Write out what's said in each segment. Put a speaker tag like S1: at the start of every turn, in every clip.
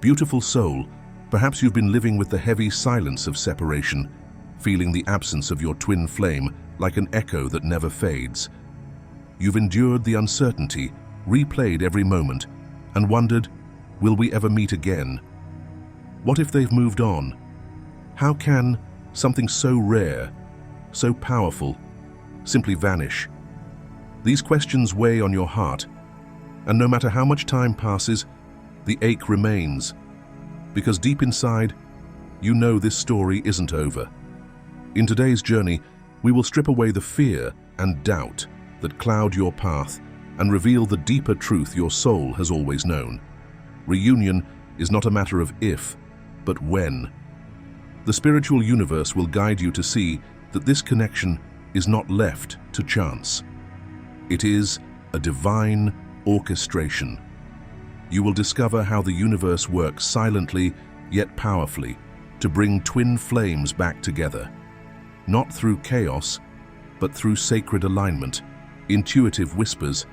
S1: Beautiful soul, perhaps you've been living with the heavy silence of separation, feeling the absence of your twin flame like an echo that never fades. You've endured the uncertainty, replayed every moment, and wondered, will we ever meet again? What if they've moved on? How can something so rare, so powerful, simply vanish? These questions weigh on your heart, and no matter how much time passes, the ache remains, because deep inside, you know this story isn't over. In today's journey, we will strip away the fear and doubt that cloud your path and reveal the deeper truth your soul has always known. Reunion is not a matter of if, but when. The spiritual universe will guide you to see that this connection is not left to chance. It is a divine orchestration. You will discover how the universe works silently yet powerfully to bring twin flames back together, not through chaos, but through sacred alignment, intuitive whispers,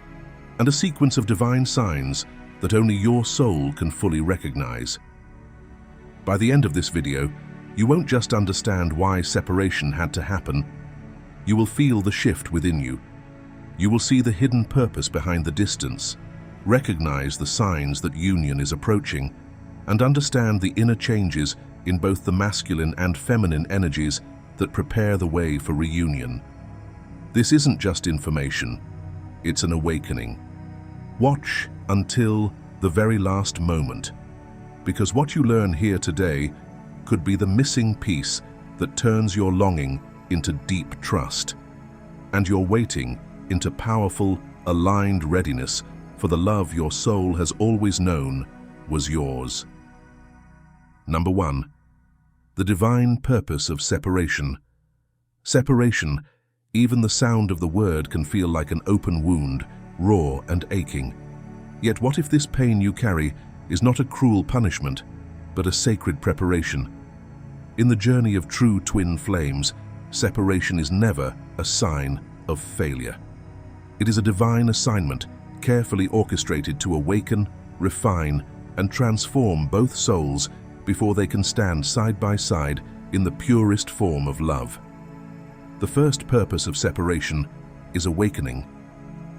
S1: and a sequence of divine signs that only your soul can fully recognize. By the end of this video, you won't just understand why separation had to happen. You will feel the shift within you. You will see the hidden purpose behind the distance, recognize the signs that union is approaching, and understand the inner changes in both the masculine and feminine energies that prepare the way for reunion. This isn't just information, it's an awakening. Watch until the very last moment, because what you learn here today could be the missing piece that turns your longing into deep trust, and your waiting into powerful, aligned readiness for the love your soul has always known was yours. Number 1. The divine purpose of separation. Separation, even the sound of the word can feel like an open wound, raw and aching. Yet what if this pain you carry is not a cruel punishment, but a sacred preparation? In the journey of true twin flames, separation is never a sign of failure. It is a divine assignment, carefully orchestrated to awaken, refine, and transform both souls before they can stand side by side in the purest form of love. The first purpose of separation is awakening.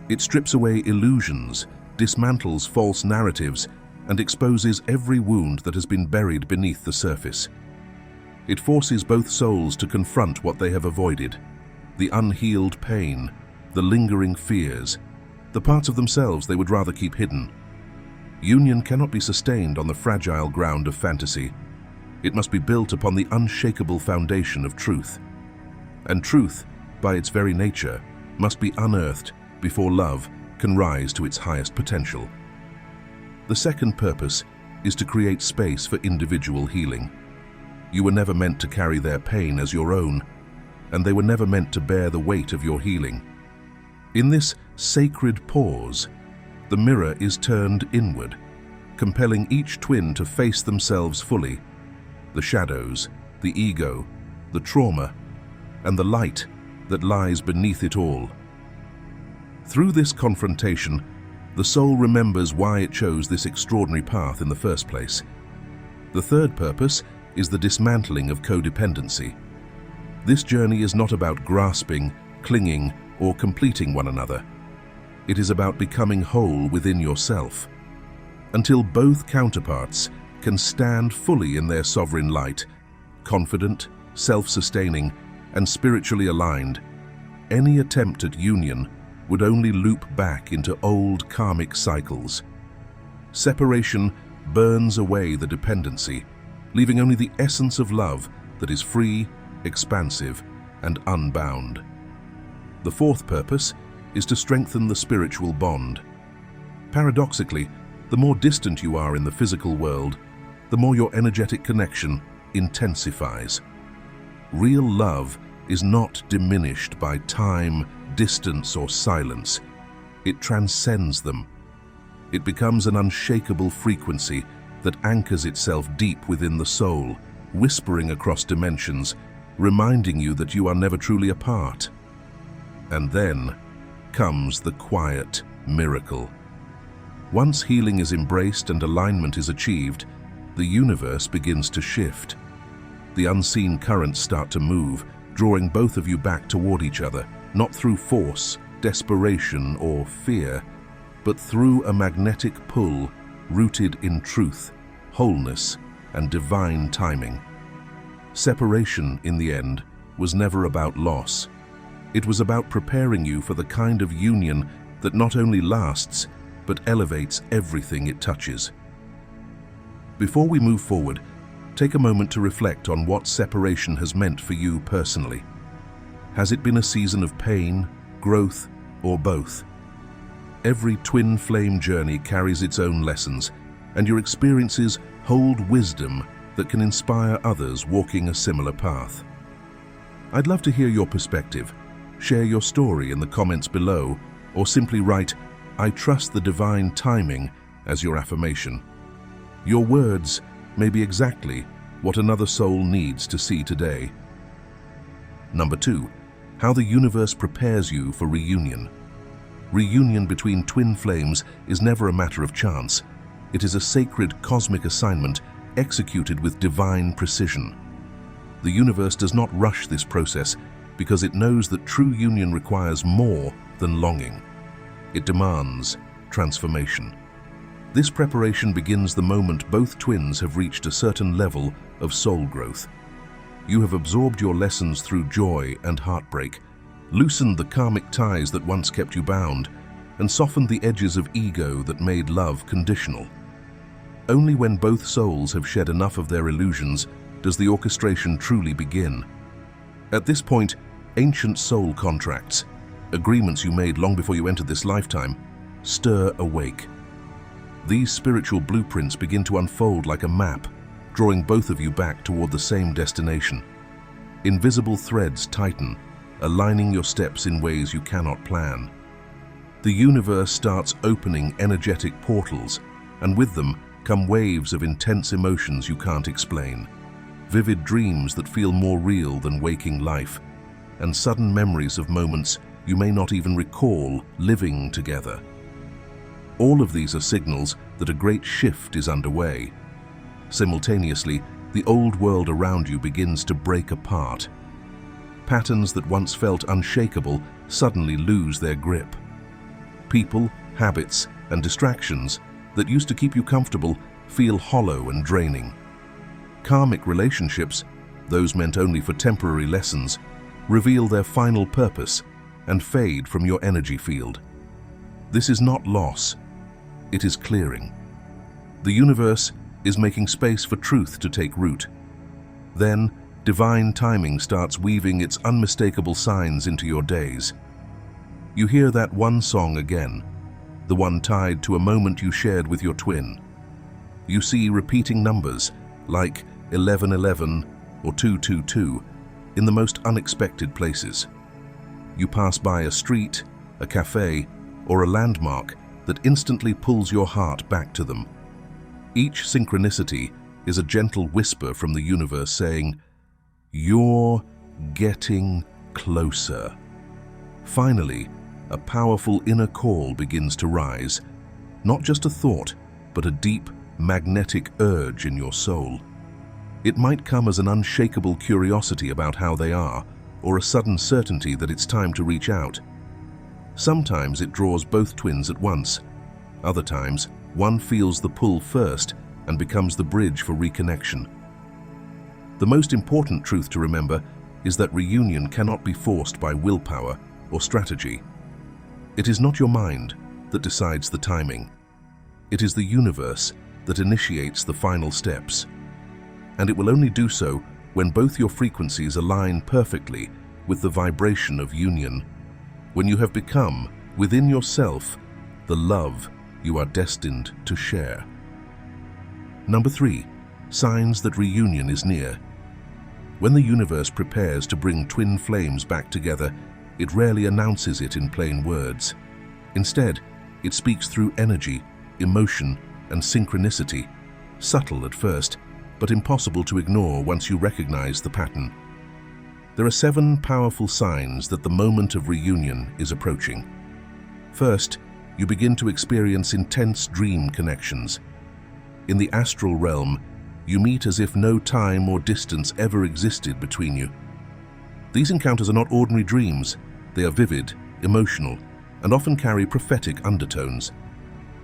S1: It strips away illusions, dismantles false narratives, and exposes every wound that has been buried beneath the surface. It forces both souls to confront what they have avoided, the unhealed pain, the lingering fears, the parts of themselves they would rather keep hidden. Union cannot be sustained on the fragile ground of fantasy. It must be built upon the unshakable foundation of truth. And truth, by its very nature, must be unearthed before love can rise to its highest potential. The second purpose is to create space for individual healing. You were never meant to carry their pain as your own, and they were never meant to bear the weight of your healing. In this sacred pause, the mirror is turned inward, compelling each twin to face themselves fully, the shadows, the ego, the trauma, and the light that lies beneath it all. Through this confrontation, the soul remembers why it chose this extraordinary path in the first place. The third purpose is the dismantling of codependency. This journey is not about grasping, clinging, or completing one another. It is about becoming whole within yourself. Until both counterparts can stand fully in their sovereign light, confident, self-sustaining, and spiritually aligned, any attempt at union would only loop back into old karmic cycles. Separation burns away the dependency, leaving only the essence of love that is free, expansive, and unbound. The fourth purpose is to strengthen the spiritual bond. Paradoxically, the more distant you are in the physical world, the more your energetic connection intensifies. Real love is not diminished by time, distance, or silence. It transcends them. It becomes an unshakable frequency that anchors itself deep within the soul, whispering across dimensions, reminding you that you are never truly apart. And then comes the quiet miracle. Once healing is embraced and alignment is achieved, the universe begins to shift. The unseen currents start to move, drawing both of you back toward each other, not through force, desperation, or fear, but through a magnetic pull rooted in truth, wholeness, and divine timing. Separation, in the end, was never about loss. It was about preparing you for the kind of union that not only lasts, but elevates everything it touches. Before we move forward, take a moment to reflect on what separation has meant for you personally. Has it been a season of pain, growth, or both? Every twin flame journey carries its own lessons, and your experiences hold wisdom that can inspire others walking a similar path. I'd love to hear your perspective. Share your story in the comments below, or simply write, "I trust the divine timing," as your affirmation. Your words may be exactly what another soul needs to see today. Number 2, how the universe prepares you for reunion. Reunion between twin flames is never a matter of chance. It is a sacred cosmic assignment executed with divine precision. The universe does not rush this process because it knows that true union requires more than longing. It demands transformation. This preparation begins the moment both twins have reached a certain level of soul growth. You have absorbed your lessons through joy and heartbreak, loosened the karmic ties that once kept you bound, and softened the edges of ego that made love conditional. Only when both souls have shed enough of their illusions does the orchestration truly begin. At this point, ancient soul contracts, agreements you made long before you entered this lifetime, stir awake. These spiritual blueprints begin to unfold like a map, drawing both of you back toward the same destination. Invisible threads tighten, aligning your steps in ways you cannot plan. The universe starts opening energetic portals, and with them come waves of intense emotions you can't explain. Vivid dreams that feel more real than waking life, and sudden memories of moments you may not even recall living together. All of these are signals that a great shift is underway. Simultaneously, the old world around you begins to break apart. Patterns that once felt unshakable suddenly lose their grip. People, habits, and distractions that used to keep you comfortable feel hollow and draining. Karmic relationships, those meant only for temporary lessons, reveal their final purpose and fade from your energy field. This is not loss, it is clearing. The universe is making space for truth to take root. Then, divine timing starts weaving its unmistakable signs into your days. You hear that one song again, the one tied to a moment you shared with your twin. You see repeating numbers like 1111 or 222 in the most unexpected places. You pass by a street, a cafe, or a landmark that instantly pulls your heart back to them. Each synchronicity is a gentle whisper from the universe saying, "You're getting closer." Finally, a powerful inner call begins to rise, not just a thought, but a deep, magnetic urge in your soul. It might come as an unshakable curiosity about how they are, or a sudden certainty that it's time to reach out. Sometimes it draws both twins at once. Other times, one feels the pull first and becomes the bridge for reconnection. The most important truth to remember is that reunion cannot be forced by willpower or strategy. It is not your mind that decides the timing. It is the universe that initiates the final steps. And it will only do so when both your frequencies align perfectly with the vibration of union, when you have become, within yourself, the love you are destined to share. Number 3, signs that reunion is near. When the universe prepares to bring twin flames back together, it rarely announces it in plain words. Instead, it speaks through energy, emotion, and synchronicity, subtle at first, but impossible to ignore once you recognize the pattern. There are 7 powerful signs that the moment of reunion is approaching. First, you begin to experience intense dream connections. In the astral realm, You meet as if no time or distance ever existed between you. These encounters are not ordinary dreams. They are vivid, emotional, and often carry prophetic undertones.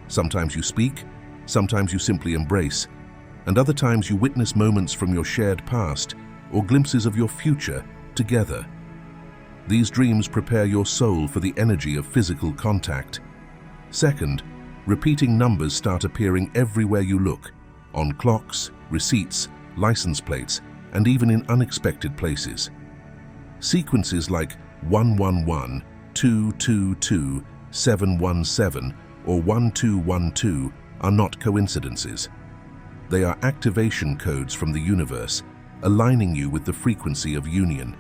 S1: Sometimes you speak, sometimes you simply embrace, and other times you witness moments from your shared past or glimpses of your future together. These dreams prepare your soul for the energy of physical contact. Second, repeating numbers start appearing everywhere you look, on clocks, receipts, license plates, and even in unexpected places. Sequences like 111, 222, 717, or 1212 are not coincidences. They are activation codes from the universe, aligning you with the frequency of union.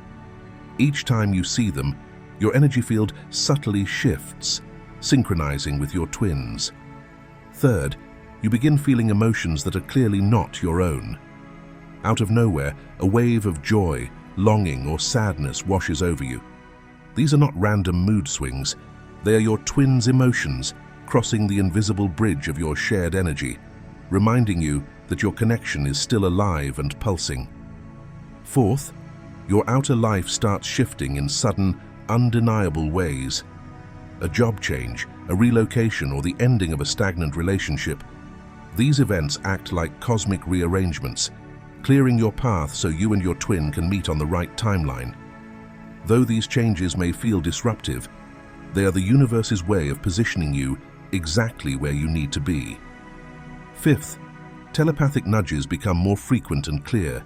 S1: Each time you see them, your energy field subtly shifts, synchronizing with your twins. Third, you begin feeling emotions that are clearly not your own. Out of nowhere, a wave of joy, longing, or sadness washes over you. These are not random mood swings. They are your twins' emotions crossing the invisible bridge of your shared energy, reminding you that your connection is still alive and pulsing. Fourth, your outer life starts shifting in sudden, undeniable ways. A job change, a relocation, or the ending of a stagnant relationship. These events act like cosmic rearrangements, clearing your path so you and your twin can meet on the right timeline. Though these changes may feel disruptive, they are the universe's way of positioning you exactly where you need to be. Fifth, telepathic nudges become more frequent and clear.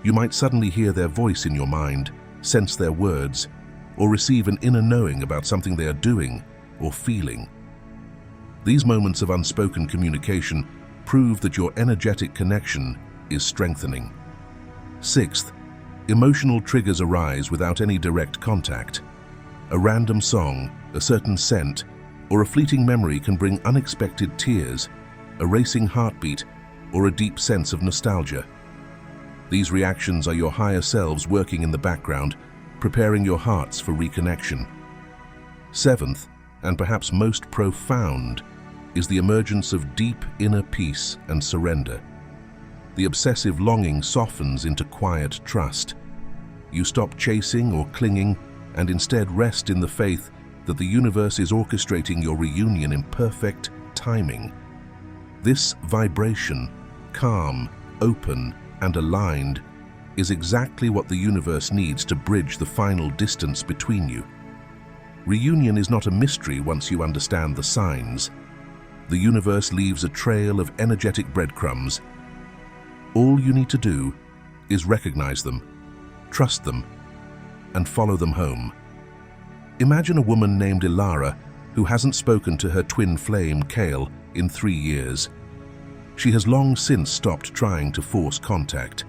S1: You might suddenly hear their voice in your mind, sense their words, or receive an inner knowing about something they are doing or feeling. These moments of unspoken communication prove that your energetic connection is strengthening. Sixth, emotional triggers arise without any direct contact. A random song, a certain scent, or a fleeting memory can bring unexpected tears, a racing heartbeat, or a deep sense of nostalgia. These reactions are your higher selves working in the background, preparing your hearts for reconnection. Seventh, and perhaps most profound, is the emergence of deep inner peace and surrender. The obsessive longing softens into quiet trust. You stop chasing or clinging and instead rest in the faith that the universe is orchestrating your reunion in perfect timing. This vibration, calm, open, and aligned, is exactly what the universe needs to bridge the final distance between you. Reunion is not a mystery once you understand the signs. The universe leaves a trail of energetic breadcrumbs. All you need to do is recognize them, trust them, and follow them home. Imagine a woman named Ilara who hasn't spoken to her twin flame, Kale, in 3 years. She has long since stopped trying to force contact,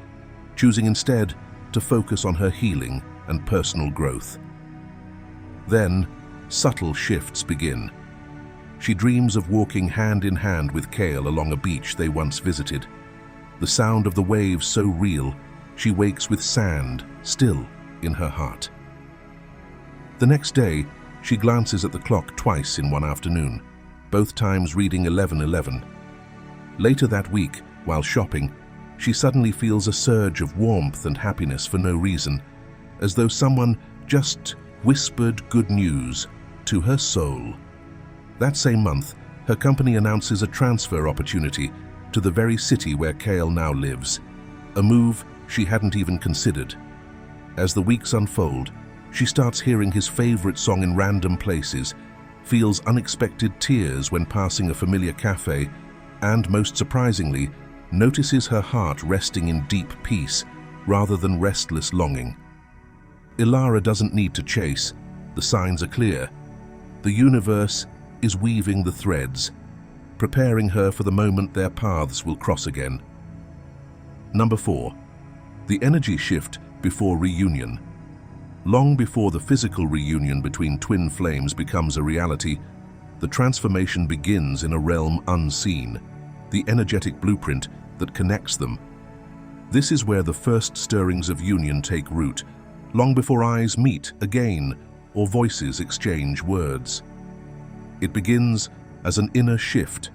S1: choosing instead to focus on her healing and personal growth. Then, subtle shifts begin. She dreams of walking hand in hand with Kale along a beach they once visited. The sound of the waves so real, she wakes with sand still in her heart. The next day, she glances at the clock twice in one afternoon, both times reading 11:11. Later that week, while shopping, she suddenly feels a surge of warmth and happiness for no reason, as though someone just whispered good news to her soul. That same month, her company announces a transfer opportunity to the very city where Kale now lives, a move she hadn't even considered. As the weeks unfold, she starts hearing his favorite song in random places, feels unexpected tears when passing a familiar cafe, and, most surprisingly, notices her heart resting in deep peace rather than restless longing. Ilara doesn't need to chase. The signs are clear. The universe is weaving the threads, preparing her for the moment their paths will cross again. Number 4. The energy shift before reunion. Long before the physical reunion between twin flames becomes a reality, the transformation begins in a realm unseen, the energetic blueprint that connects them. This is where the first stirrings of union take root, long before eyes meet again or voices exchange words. It begins as an inner shift,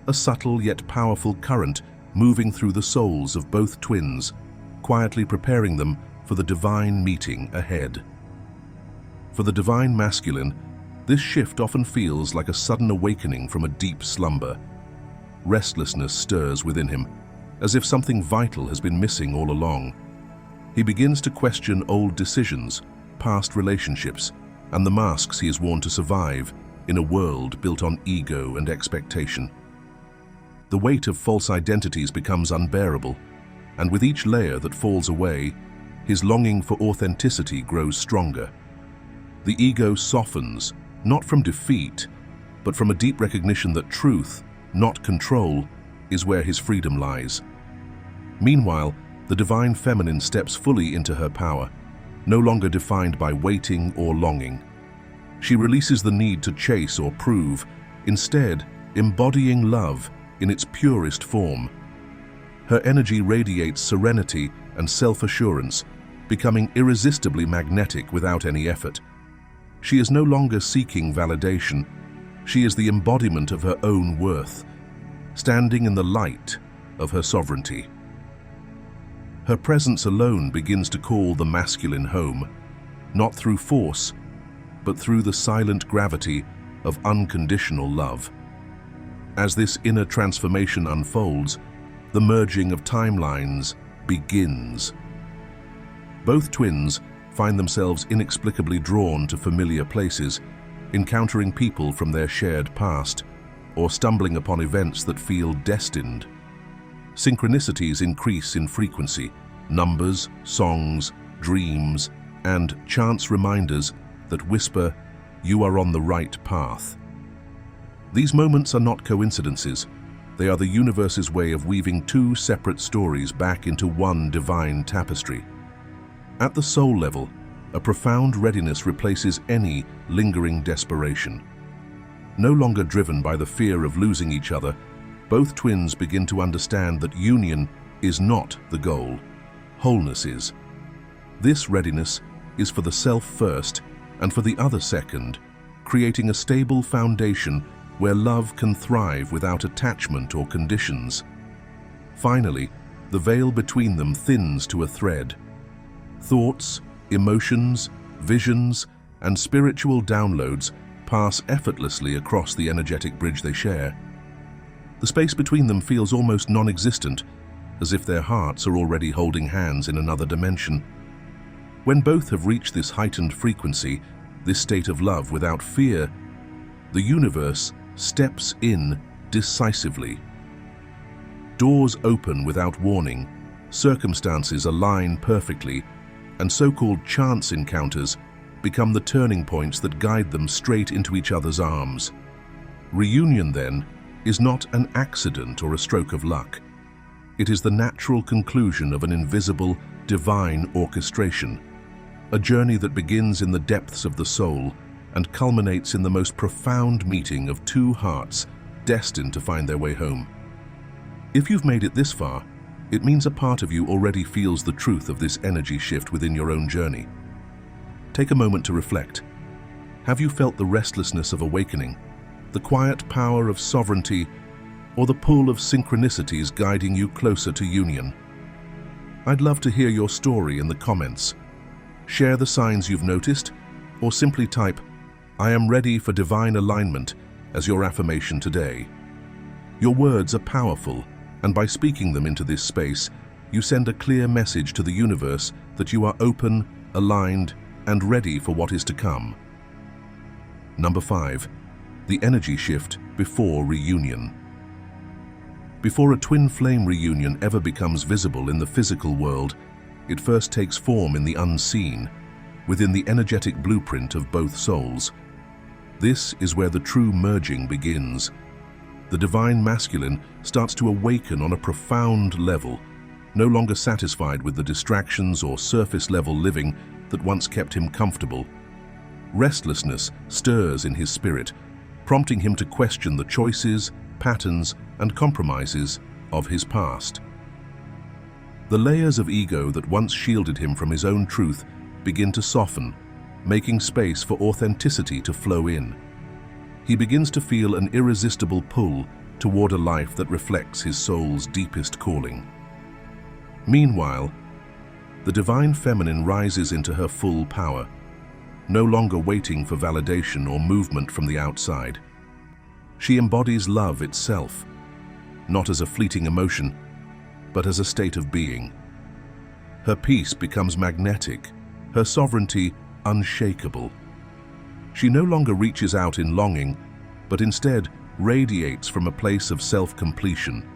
S1: a subtle yet powerful current moving through the souls of both twins, quietly preparing them for the divine meeting ahead. For the divine masculine, this shift often feels like a sudden awakening from a deep slumber. Restlessness stirs within him, as if something vital has been missing all along. He begins to question old decisions, past relationships, and the masks he has worn to survive in a world built on ego and expectation. The weight of false identities becomes unbearable, and with each layer that falls away, his longing for authenticity grows stronger. The ego softens, not from defeat, but from a deep recognition that truth, not control, is where his freedom lies. Meanwhile, the divine feminine steps fully into her power, no longer defined by waiting or longing. She releases the need to chase or prove, instead embodying love in its purest form. Her energy radiates serenity and self-assurance, becoming irresistibly magnetic without any effort. She is no longer seeking validation. She is the embodiment of her own worth, standing in the light of her sovereignty. Her presence alone begins to call the masculine home, not through force, but through the silent gravity of unconditional love. As this inner transformation unfolds, the merging of timelines begins. Both twins find themselves inexplicably drawn to familiar places, encountering people from their shared past, or stumbling upon events that feel destined. Synchronicities increase in frequency, numbers, songs, dreams, and chance reminders that whisper, "You are on the right path." These moments are not coincidences. They are the universe's way of weaving two separate stories back into one divine tapestry. At the soul level, a profound readiness replaces any lingering desperation. No longer driven by the fear of losing each other, both twins begin to understand that union is not the goal, wholeness is. This readiness is for the self first and for the other second, creating a stable foundation where love can thrive without attachment or conditions. Finally, the veil between them thins to a thread. Thoughts, emotions, visions, and spiritual downloads pass effortlessly across the energetic bridge they share. The space between them feels almost non-existent, as if their hearts are already holding hands in another dimension. When both have reached this heightened frequency, this state of love without fear, the universe steps in decisively. Doors open without warning, circumstances align perfectly, and so-called chance encounters become the turning points that guide them straight into each other's arms. Reunion, then, is not an accident or a stroke of luck. It is the natural conclusion of an invisible, divine orchestration, a journey that begins in the depths of the soul and culminates in the most profound meeting of two hearts destined to find their way home. If you've made it this far, it means a part of you already feels the truth of this energy shift within your own journey. Take a moment to reflect. Have you felt the restlessness of awakening, the quiet power of sovereignty, or the pull of synchronicities guiding you closer to union? I'd love to hear your story in the comments. Share the signs you've noticed, or simply type, "I am ready for divine alignment," as your affirmation today. Your words are powerful, and by speaking them into this space, you send a clear message to the universe that you are open, aligned, and ready for what is to come. Number 5. The energy shift before reunion. Before a twin flame reunion ever becomes visible in the physical world, it first takes form in the unseen, within the energetic blueprint of both souls. This is where the true merging begins. The divine masculine starts to awaken on a profound level, no longer satisfied with the distractions or surface-level living that once kept him comfortable. Restlessness stirs in his spirit, prompting him to question the choices, patterns, and compromises of his past. The layers of ego that once shielded him from his own truth begin to soften, making space for authenticity to flow in. He begins to feel an irresistible pull toward a life that reflects his soul's deepest calling. Meanwhile, the divine feminine rises into her full power, no longer waiting for validation or movement from the outside. She embodies love itself, not as a fleeting emotion, but as a state of being. Her peace becomes magnetic, her sovereignty unshakable. She no longer reaches out in longing, but instead radiates from a place of self-completion.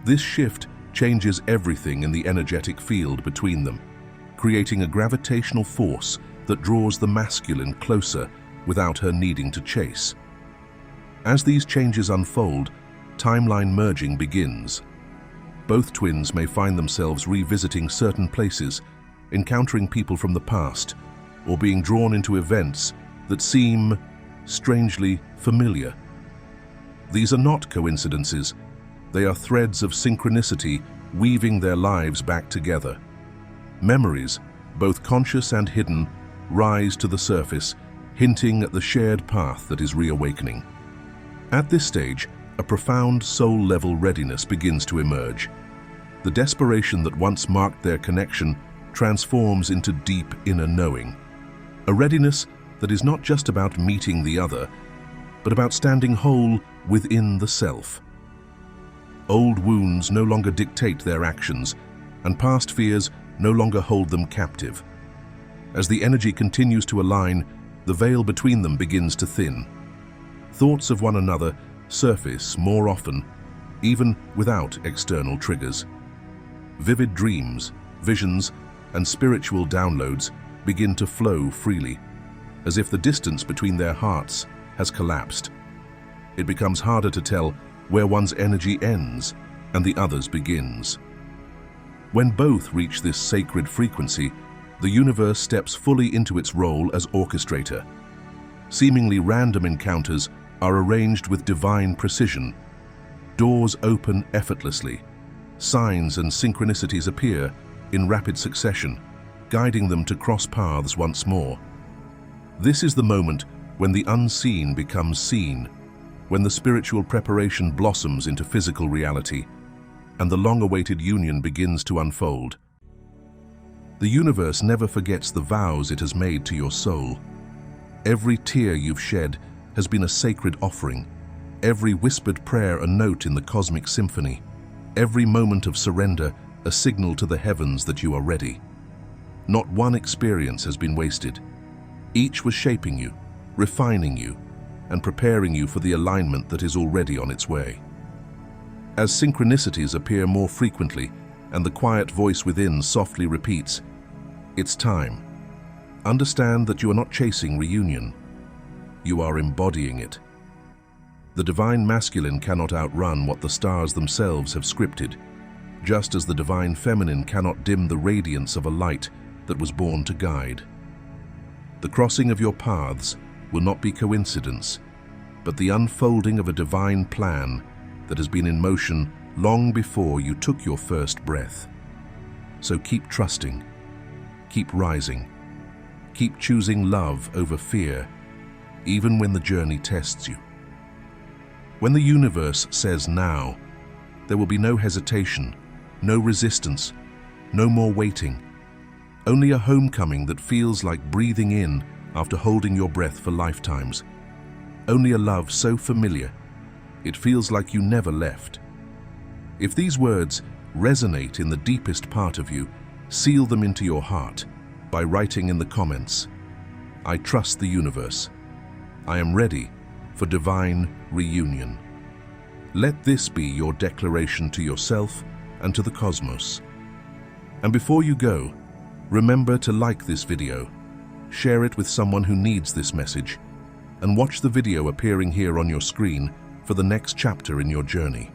S1: This shift changes everything in the energetic field between them, creating a gravitational force that draws the masculine closer without her needing to chase. As these changes unfold, timeline merging begins. Both twins may find themselves revisiting certain places, encountering people from the past, or being drawn into events that seem strangely familiar. These are not coincidences. They are threads of synchronicity weaving their lives back together. Memories, both conscious and hidden, rise to the surface, hinting at the shared path that is reawakening. At this stage, a profound soul-level readiness begins to emerge. The desperation that once marked their connection transforms into deep inner knowing. A readiness that is not just about meeting the other, but about standing whole within the self. Old wounds no longer dictate their actions, and past fears no longer hold them captive. As the energy continues to align, the veil between them begins to thin. Thoughts of one another surface more often, even without external triggers. Vivid dreams, visions, and spiritual downloads begin to flow freely, as if the distance between their hearts has collapsed. It becomes harder to tell where one's energy ends and the other's begins. When both reach this sacred frequency, the universe steps fully into its role as orchestrator. Seemingly random encounters are arranged with divine precision. Doors open effortlessly. Signs and synchronicities appear in rapid succession, guiding them to cross paths once more. This is the moment when the unseen becomes seen, when the spiritual preparation blossoms into physical reality, and the long-awaited union begins to unfold. The universe never forgets the vows it has made to your soul. Every tear you've shed has been a sacred offering, every whispered prayer a note in the cosmic symphony, every moment of surrender a signal to the heavens that you are ready. Not one experience has been wasted. Each was shaping you, refining you, and preparing you for the alignment that is already on its way. As synchronicities appear more frequently and the quiet voice within softly repeats, "It's time," understand that you are not chasing reunion. You are embodying it. The divine masculine cannot outrun what the stars themselves have scripted, just as the divine feminine cannot dim the radiance of a light that was born to guide. The crossing of your paths will not be coincidence, but the unfolding of a divine plan that has been in motion long before you took your first breath. So keep trusting, keep rising, keep choosing love over fear, even when the journey tests you. When the universe says now, there will be no hesitation, no resistance, no more waiting. Only a homecoming that feels like breathing in after holding your breath for lifetimes. Only a love so familiar, it feels like you never left. If these words resonate in the deepest part of you, seal them into your heart by writing in the comments, "I trust the universe. I am ready for divine reunion." Let this be your declaration to yourself and to the cosmos. And before you go, remember to like this video, share it with someone who needs this message, and watch the video appearing here on your screen for the next chapter in your journey.